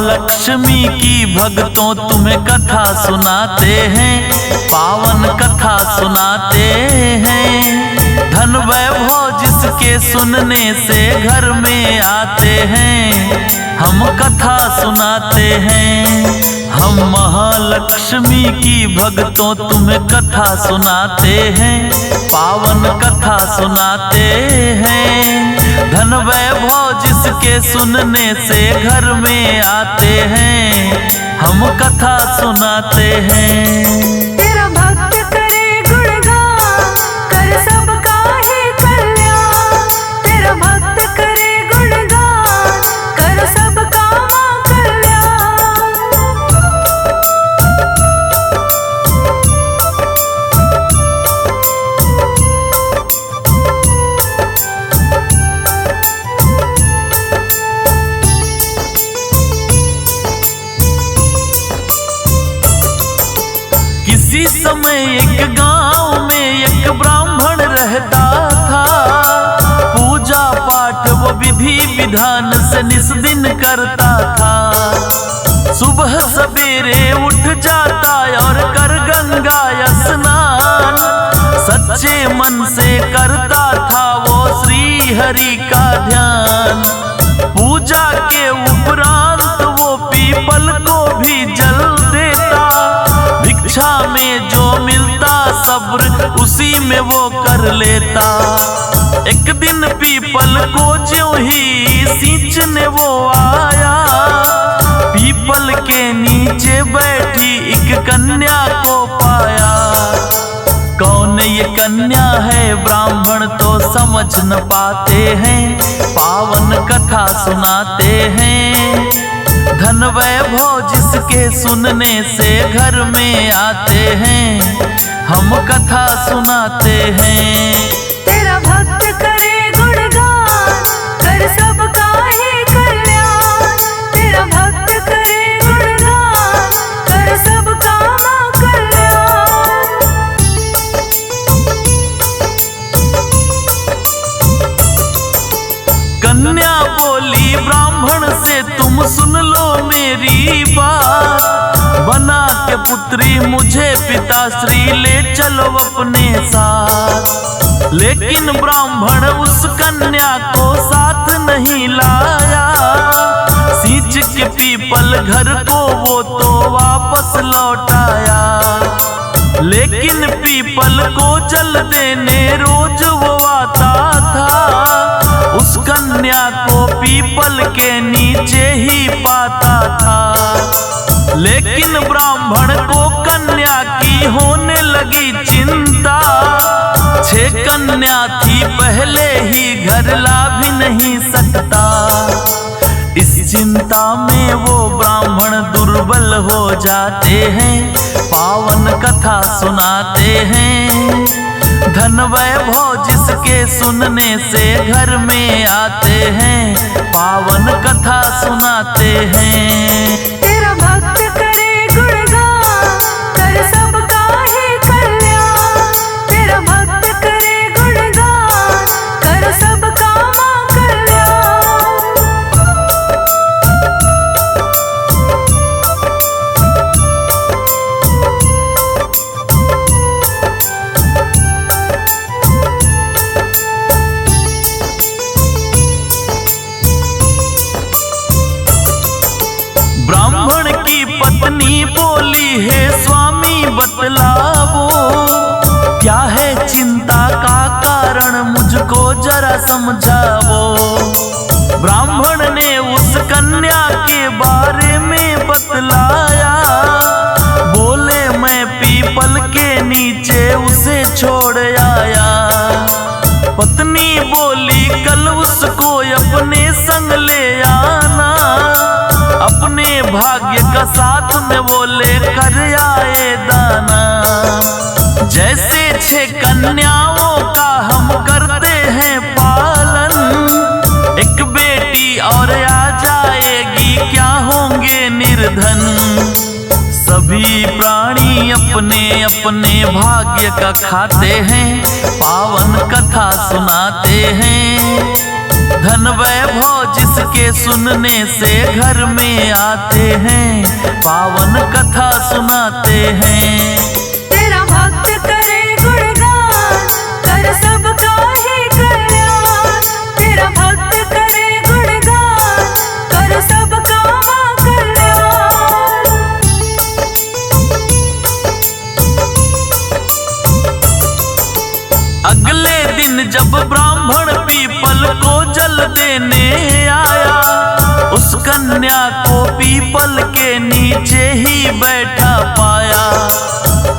महालक्ष्मी की भक्तों तुम्हें कथा सुनाते हैं, पावन कथा सुनाते हैं। धन वैभव जिसके सुनने से घर में आते हैं, हम कथा सुनाते हैं। हम महालक्ष्मी की भक्तों तुम्हें कथा सुनाते हैं, पावन कथा सुनाते हैं। धन वैभव जिसके सुनने से घर में आते हैं, हम कथा सुनाते हैं। तेरा भक्त करे गुणगान, कर सबका है कल्याण। तेरा भक्त करे गुणगान, कर सबका कल्याण। किसी समय एक गांव में एक ब्राह्मण रहता था। पूजा पाठ वो विधि विधान से निस्दिन करता था। सुबह सवेरे उठ जाता और कर गंगा स्नान। सच्चे मन से करता था वो श्री हरि का ध्यान। पूजा के उपरांत वो पीपल को भी जल देता। भिक्षा में जो मिलता सब्र उसी में वो कर लेता। एक दिन पीपल को ज्यों ही सींचने वो आया। पीपल के नीचे बैठी एक कन्या को पाया। कौन ये कन्या है ब्राह्मण तो समझ न पाते हैं, पावन कथा सुनाते हैं। धन वैभव जिसके सुनने से घर में आते हैं, हम कथा सुनाते हैं। तेरा भक्त करे गुणगान, कर सबका है कल्याण। तेरा भक्त करे गुणगान, कर सबका कल्याण। कन्या बोली ब्राह्मण से तुम सुन लो मेरी बात। बना के पुत्री मुझे पिताश्री ले चलो अपने साथ। लेकिन ब्राह्मण उस कन्या को साथ नहीं लाया। सींच के पीपल घर को वो तो वापस लौटाया। लेकिन पीपल को जल देने रोज वो आता था। उस कन्या को पीपल के नीचे ही पाता था। लेकिन ब्राह्मण को कन्या की होने लगी चिंता। 6 कन्या थी पहले ही घर ला भी नहीं सकता। इस चिंता में वो ब्राह्मण दुर्बल हो जाते हैं, पावन कथा सुनाते हैं। धन वैभव जिसके सुनने से घर में आते हैं, पावन कथा सुनाते हैं। तेरा भक्त करे गुणगान, कर सबका है कल्याण। तेरा भक्त करे गुणगान, कर सबका कल्याण। ब्राह्मण की पत्नी बोली है स्वामी बतलावो। क्या है चिंता का कारण मुझको जरा समझावो। ब्राह्मण ने उस कन्या के बारे में बतलाया। बोले मैं पीपल के नीचे उसे छोड़ आया। पत्नी बोली कल उसको अपने संग ले आना। अपने भाग्य का साथ में वो लेकर आए दाना। जैसे 6 कन्याओं का हम करते हैं पालन। एक बेटी और आ जाएगी क्या होंगे निर्धन। सभी प्राणी अपने अपने भाग्य का खाते हैं, पावन कथा सुनाते हैं। धन वैभव जिसके सुनने से घर में आते हैं, पावन कथा सुनाते हैं। तेरा भक्त करे गुणगान, कर सबका ही कल्याण। तेरा भक्त करे गुणगान, कर सबका कल्याण। अगले दिन जब ब्राह्मण पीपल को जल देने आया, उस कन्या को पीपल के नीचे ही बैठा पाया।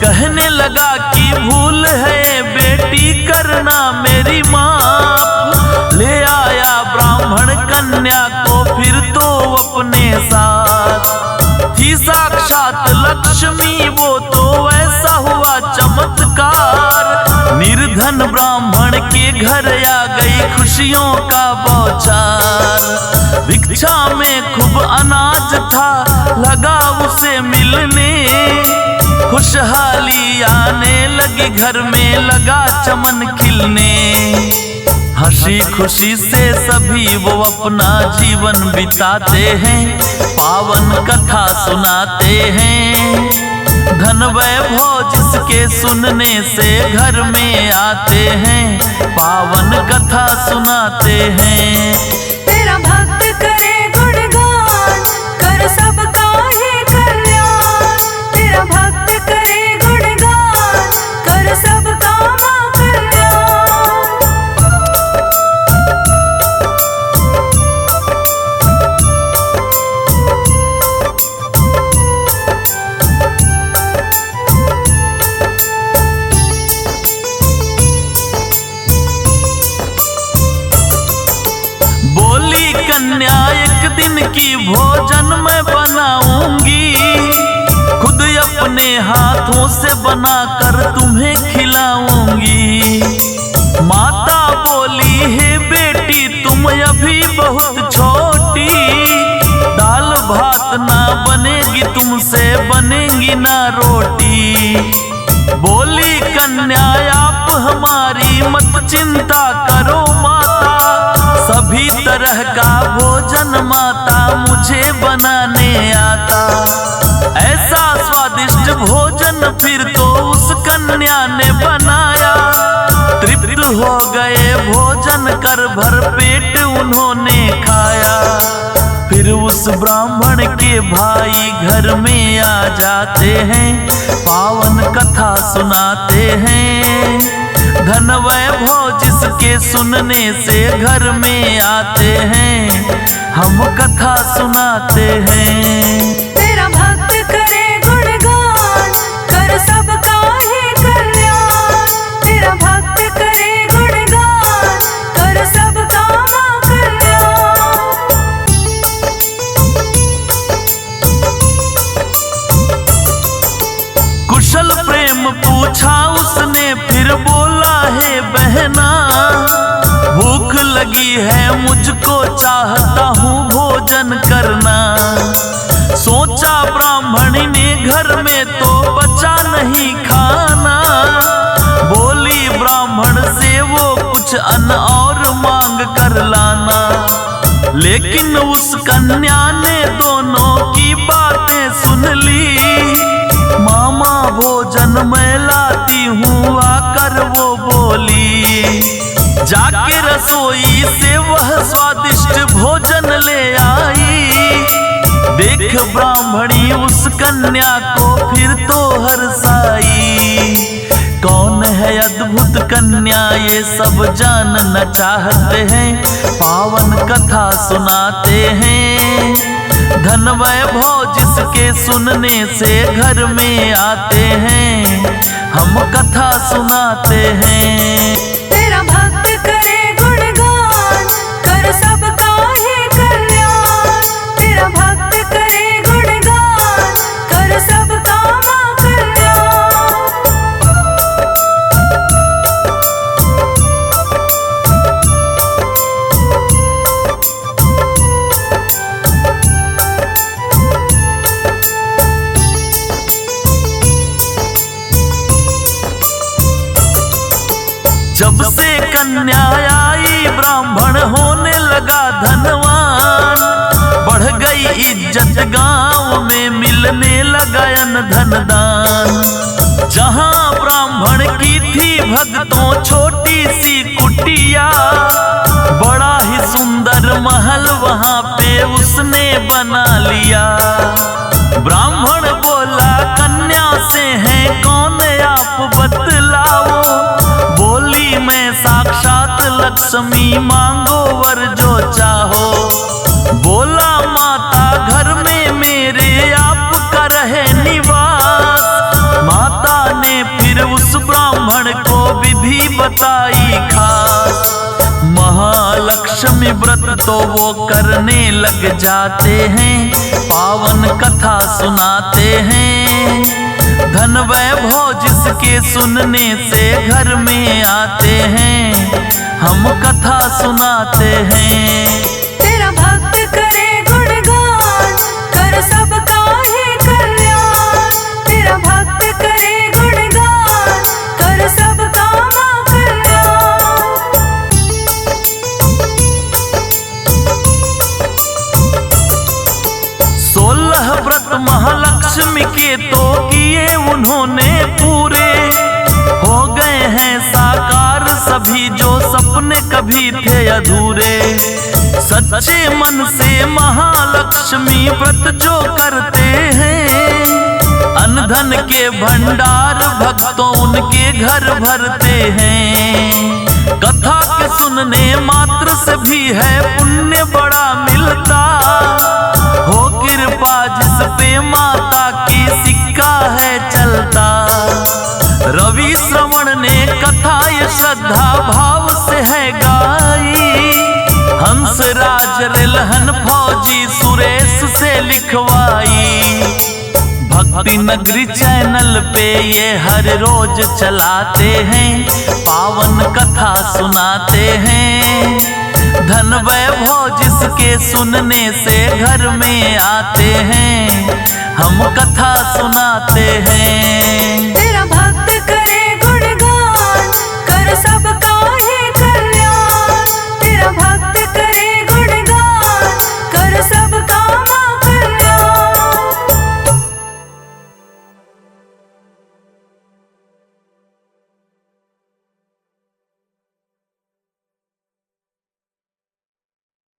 कहने लगा कि भूल है बेटी करना मेरी माँ। ले आया ब्राह्मण कन्या को फिर तो अपने साथ। थी साक्षात लक्ष्मी वो तो ऐसा हुआ चमत्कार। निर्धन ब्राह्मण के घर आ गई खुशियों का बौछार। भिक्षा में खूब अनाज था लगा उसे मिलने। खुशहाली आने लगी घर में लगा चमन खिलने। हंसी खुशी से सभी वो अपना जीवन बिताते हैं, पावन कथा सुनाते हैं। धन वैभव जिसके सुनने से घर में आते हैं, पावन कथा सुनाते हैं। तेरा भक्त करे गुणगान, कर सबका ही कल्याण। तेरा भक्त करे गुणगान, कर सबका कल्याण। बोली कन्या एक दिन की भोजन मैं बनाऊंगी, खुद अपने हाथों से बनाकर तुम्हें खिलाऊंगी। माता बोली है बेटी तुम अभी बहुत छोटी, दाल भात ना बनेगी तुमसे बनेगी ना रोटी। बोली कन्या आप हमारी मत चिंता करो माता, सभी तरह का भोजन माता मुझे बनाने आता। ऐसा स्वादिष्ट भोजन फिर तो उस कन्या ने बनाया। तृप्त हो गए भोजन कर भर पेट उन्होंने खाया। फिर उस ब्राह्मण के भाई घर में आ जाते हैं, पावन कथा सुनाते हैं। धन वैभव जिसके सुनने से घर में आते हैं, हम कथा सुनाते हैं। तेरा भक्त करे गुणगान, कर सबका ही कल्याण। तेरा भक्त करे गुणगान, कर सबका कल्याण। कुशल प्रेम पूछा उसने फिर बोला है बहना, भूख लगी है मुझको चाहता हूँ भोजन करना। सोचा ब्राह्मणी ने घर में तो बचा नहीं खाना। बोली ब्राह्मण से वो कुछ अन्न और मांग कर लाना। लेकिन उस कन्या ने दोनों की बातें सुन ली। मामा भोजन मैं लाती हूँ आकर वो बोली। जाके रसोई से वह स्वादिष्ट भोजन ले आई। देख ब्राह्मणी उस कन्या को फिर तो हर्षाई। कौन है अद्भुत कन्या ये सब जानना चाहते हैं, पावन कथा सुनाते हैं। धन वैभव जिसके सुनने से घर में आते हैं, हम कथा सुनाते हैं। तेरा भक्त करे गुणगान, कर सबका ही कल्याण। तेरा भक्त करे गुणगान, कर सबका कल्याण। जब से कन्या आई ब्राह्मण होने लगा जट गांव में मिलने लगा अन्न धन दान। जहां ब्राह्मण की थी भक्तों छोटी सी कुटिया, बड़ा ही सुंदर महल वहां पे उसने बना लिया। ब्राह्मण बोला कन्या से हैं कौन आप बतलाओ, बोली मैं साक्षात लक्ष्मी मांगो वर जो चाहो। बोला माता घर में मेरे आपका रहे निवास। माता ने फिर उस ब्राह्मण को विधि बताई खास। महालक्ष्मी व्रत तो वो करने लग जाते हैं, पावन कथा सुनाते हैं। धन वैभव जिसके सुनने से घर में आते हैं, हम कथा सुनाते हैं। तेरा भक्त करे गुणगान, कर सबका है कल्याण। तेरा भक्त करे गुणगान, कर सबका कल्याण। 16 व्रत महालक्ष्मी के तो किए उन्होंने पूरे, हो गए हैं साकार सभी जो सपने कभी थे अधूरे। सच्चे मन से महालक्ष्मी व्रत जो करते हैं, अन्न धन के भंडार भक्तों उनके घर भरते हैं। कथा के सुनने मात्र से भी है पुण्य बड़ा मिलता, हो कृपा जिस पे माता की सिक्का है चलता। रवि श्रवण ने कथा ये श्रद्धा भाव से है गाई, हंसराज रिलहन फौजी सुरेश से लिखवाई। भक्ति नगरी चैनल पे ये हर रोज चलाते हैं, पावन कथा सुनाते हैं। धन वैभव जिसके सुनने से घर में आते हैं, हम कथा सुनाते हैं।